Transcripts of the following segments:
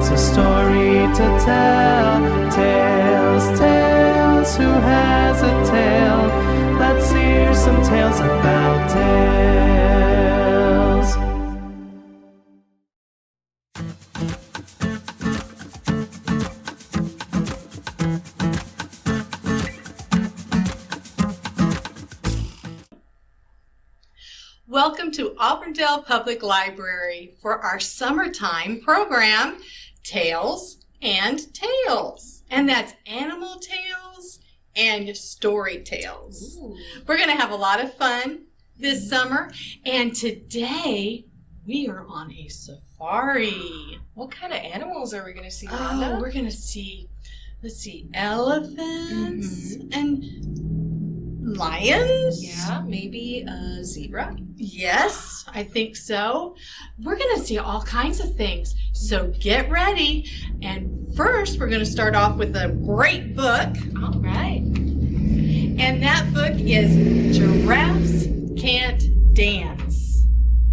lots of story to tell. Tales, tales, who has a tale? Let's hear some tales about tales. Welcome to Auburndale Public Library for our summertime program, Tales and Tales. And that's animal tales and story tales. Ooh. We're going to have a lot of fun this summer. And today we are on a safari. What kind of animals are we going to see, Rhonda? We're going to see, elephants and lions. Yeah, maybe a zebra. Yes, I think so. We're going to see all kinds of things. So get ready. And first, we're going to start off with a great book. All right. And that book is Giraffes Can't Dance.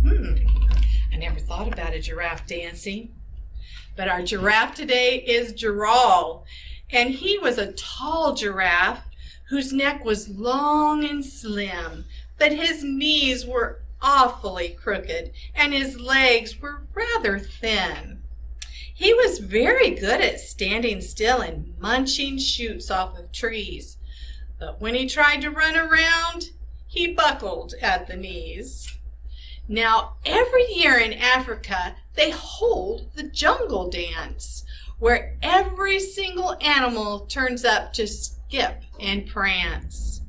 I never thought about a giraffe dancing. But our giraffe today is Gerald. And he was a tall giraffe whose neck was long and slim, but his knees were awfully crooked and his legs were rather thin. He was very good at standing still and munching shoots off of trees, but when he tried to run around, he buckled at the knees. Now, every year in Africa, they hold the jungle dance, where every single animal turns up to skip and prance.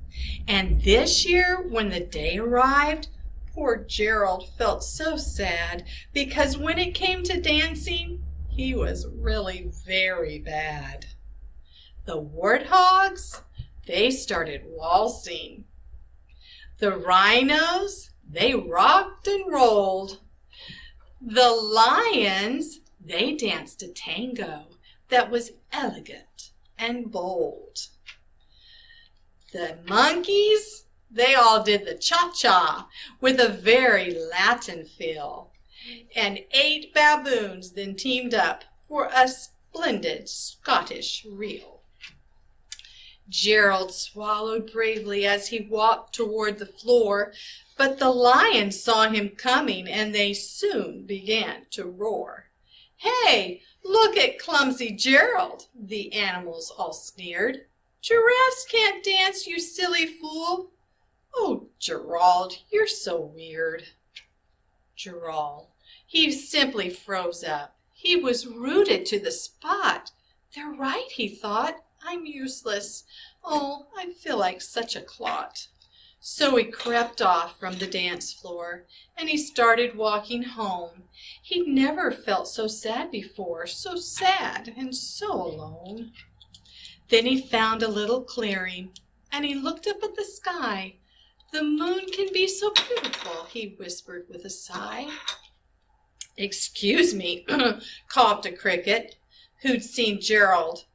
And this year, when the day arrived, poor Gerald felt so sad because when it came to dancing, he was really very bad. The warthogs, they started waltzing. The rhinos, they rocked and rolled. The lions, they danced a tango that was elegant and bold. The monkeys, they all did the cha-cha with a very Latin feel. And 8 baboons then teamed up for a splendid Scottish reel. Gerald swallowed bravely as he walked toward the floor, but the lions saw him coming and they soon began to roar. "Hey, look at clumsy Gerald," the animals all sneered. "Giraffes can't dance, you silly fool." "Oh, Gerald, you're so weird." Gerald, he simply froze up. He was rooted to the spot. They're right, he thought. I'm useless. Oh, I feel like such a clot. So he crept off from the dance floor and he started walking home. He'd never felt so sad before, so sad and so alone. Then he found a little clearing and he looked up at the sky. "The moon can be so beautiful," he whispered with a sigh. "Excuse me," coughed a cricket who'd seen Gerald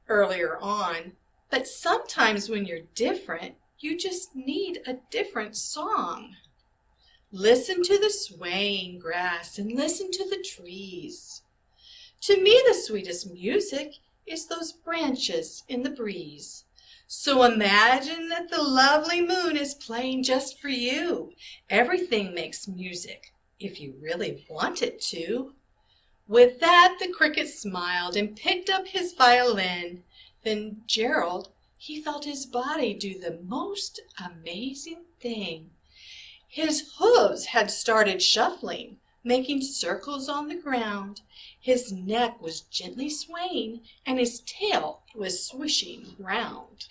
earlier on, "but sometimes when you're different, you just need a different song. Listen to the swaying grass and listen to the trees. To me the sweetest music is those branches in the breeze. So imagine that the lovely moon is playing just for you. Everything makes music if you really want it to." With that, the cricket smiled and picked up his violin. Then Gerald, he felt his body do the most amazing thing. His hooves had started shuffling, making circles on the ground. His neck was gently swaying, and his tail was swishing round.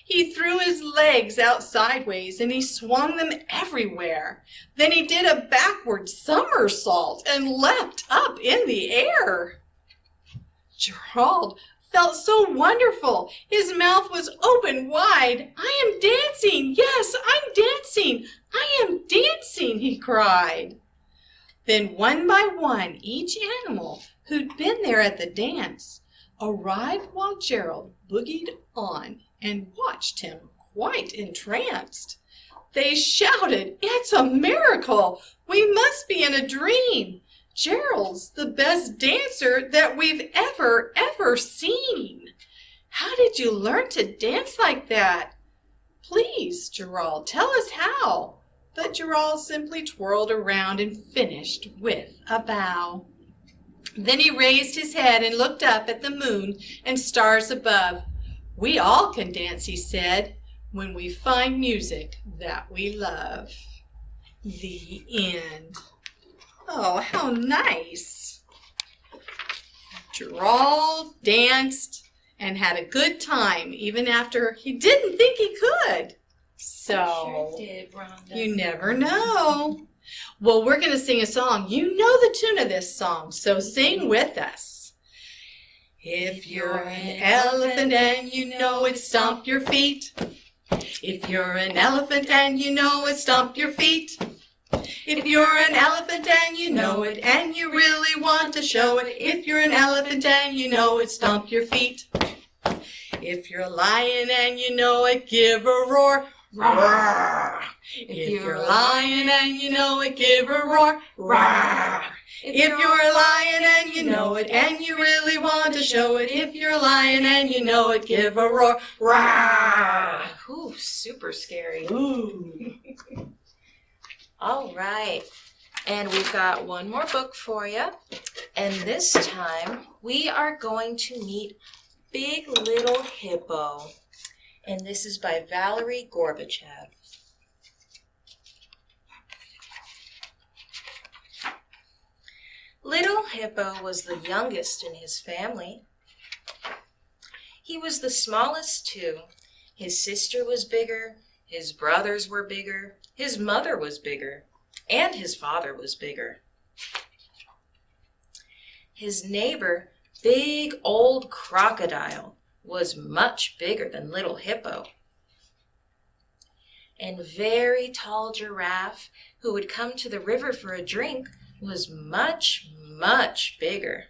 He threw his legs out sideways, and he swung them everywhere. Then he did a backward somersault and leapt up in the air. Gerald felt so wonderful. His mouth was open wide. "I am dancing! Yes, I'm dancing! I am dancing!" he cried. Then one by one, each animal who'd been there at the dance arrived while Gerald boogied on and watched him quite entranced. They shouted, "It's a miracle! We must be in a dream!" Gerald's the best dancer that we've ever seen. How did you learn to dance like that? Please, Gerald, tell us how. But Gerald simply twirled around and finished with a bow. Then he raised his head and looked up at the moon and stars above. We all can dance, he said, when we find music that we love. The end. Oh, how nice. Gerald danced and had a good time even after he didn't think he could. So, Sure did, Rhonda. you never know. Well, we're going to sing a song. You know the tune of this song, so sing with us. If you're an elephant and you know it, stomp your feet. If you're an elephant and you know it, stomp your feet. If you're an elephant and you know it, and you really want to show it, if you're an elephant and you know it, stomp your feet. If you're a lion and you know it, give a roar. Roar. If you're a lion and you know it, give a roar. Roar. If you're a lion and you know it, and you really want to show it, if you're a lion and you know it, give a roar. Roar. Ooh, super scary. Ooh. All right. And we've got one more book for you. And this time we are going to meet Big Little Hippo. And this is by Valerie Gorbachev. Little Hippo was the youngest in his family. He was the smallest too. His sister was bigger, his brothers were bigger, his mother was bigger, and his father was bigger. His neighbor, Big Old Crocodile, was much bigger than Little Hippo. And Very Tall Giraffe, who would come to the river for a drink, was much, much bigger.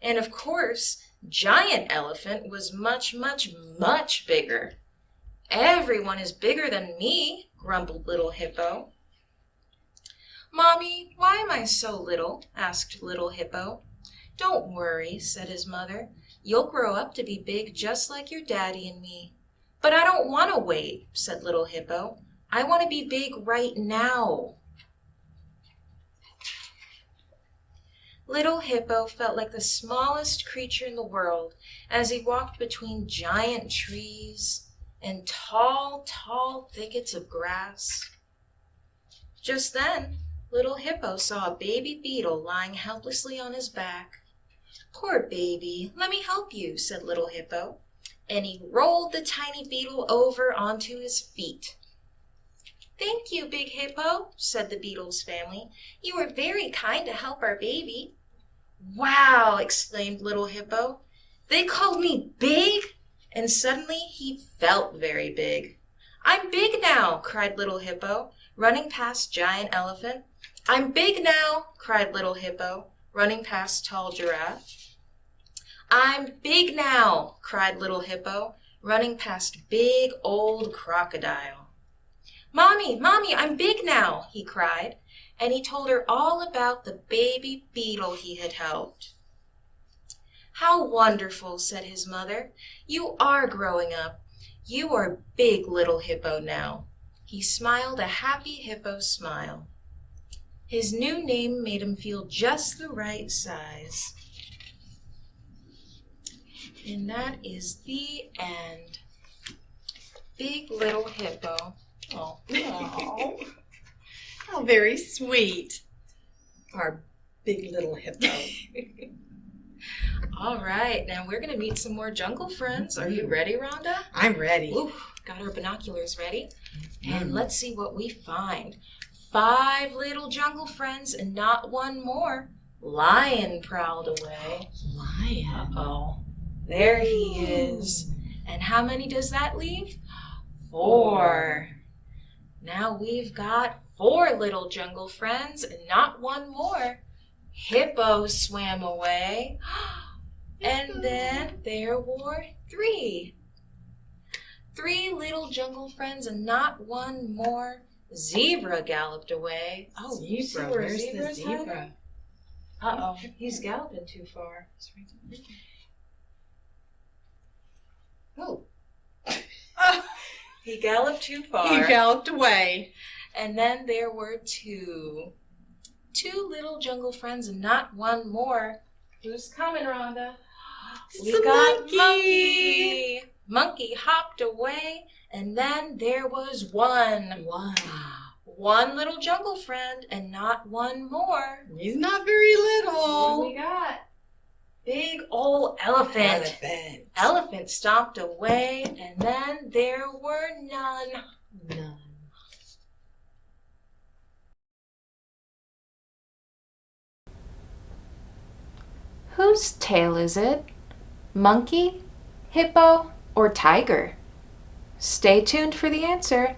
And of course, Giant Elephant was much, much, much bigger. Everyone is bigger than me, grumbled Little Hippo. Mommy, why am I so little? Asked Little Hippo. Don't worry, said his mother. You'll grow up to be big just like your daddy and me. But I don't want to wait, said Little Hippo. I want to be big right now. Little Hippo felt like the smallest creature in the world as he walked between giant trees and tall, tall thickets of grass. Just then, Little Hippo saw a baby beetle lying helplessly on his back. Poor baby, let me help you, said Little Hippo, and he rolled the tiny beetle over onto his feet. Thank you, Big Hippo, said the beetle's family. You were very kind to help our baby. Wow, exclaimed Little Hippo. They called me big? And suddenly he felt very big. I'm big now, cried Little Hippo, running past Giant Elephant. I'm big now, cried Little Hippo, running past Tall Giraffe. I'm big now, cried Little Hippo, running past Big Old Crocodile. Mommy, Mommy, I'm big now, he cried, and he told her all about the baby beetle he had helped. How wonderful, said his mother. You are growing up. You are big Little Hippo now. He smiled a happy hippo smile. His new name made him feel just the right size. And that is the end. Big Little Hippo. Oh. Oh, how very sweet. Our Big Little Hippo. All right, now we're going to meet some more jungle friends. Are you ready, Rhonda? I'm ready. Ooh, got our binoculars ready. And let's see what we find. 5 little jungle friends and not one more. Lion prowled away. Lion. Uh-oh. There he is. And how many does that leave? 4. Now we've got 4 little jungle friends and not one more. Hippo swam away. And then there were 3. 3 little jungle friends and not one more. Zebra galloped away. Oh, you see zebra. where Where's the zebra's zebra? hiding? Uh-oh, he's galloping too far. Oh. He galloped too far. He galloped away. And then there were two little jungle friends and not one more. Who's coming, Rhonda? It's the monkey. Monkey hopped away, and then there was one. One little jungle friend and not one more. He's not very What do little. we got? Big old elephant. Elephant stomped away, and then there were none. None. Whose tail is it? Monkey, hippo, or tiger? Stay tuned for the answer.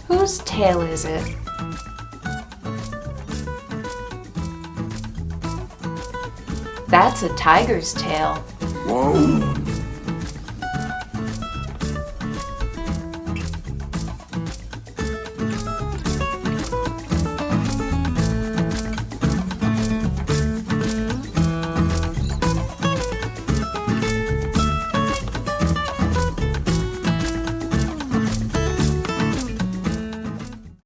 Whose tail is it? That's a tiger's tail. Whoa!